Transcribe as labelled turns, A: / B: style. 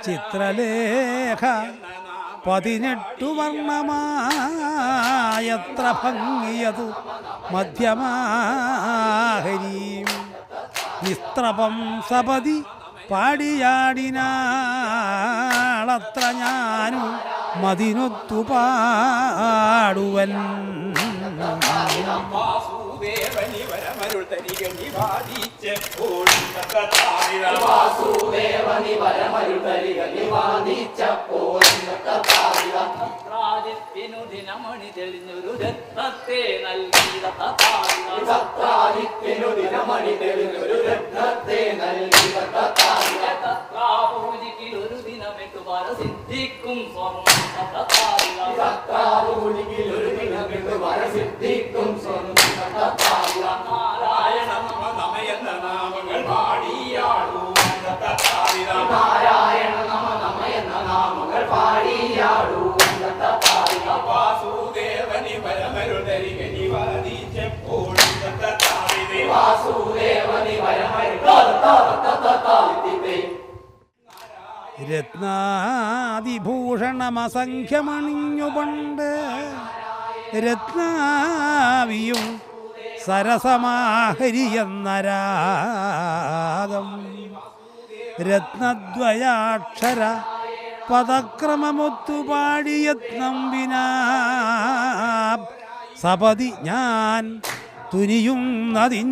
A: ചിത്രലേഖ 18 വർണ്ണമായത്ര ഭംഗിയതു മധ്യമാഹരീം നിസ്ത്രപം സപതി പാടിയാടിനാളത്ര ഞാനും മതിനൊത്തു പാടുവൻ.
B: ദിനമണി തെളിഞ്ഞൊരു രത്നത്തെ നൽകിയ പൂജിക്കൊരു ദിനമെട്ടു വരസിദ്ധിക്കും നാരായണ നമ നമയെന്ന നാമങ്ങൾ പാടിയാടൂ. നാരായണ നമ നമയെന്ന നാമങ്ങൾ പാടിയാടൂ. വാസുദേവനി വരമരുതരിക നിവാദിച്ചപ്പോൾ വാസുദേവനി
A: രത്നാദിഭൂഷണമസംഖ്യമണിഞ്ഞു പണ്ട് രത്നാവിയും സരസമാഹരിയെന്ന രാഗം രത്നദ്വയാക്ഷര പദക്രമമൊത്തുപാടി യത്നം വിനാ സപതി ഞാൻ തുനിയുന്നതിന്നായി.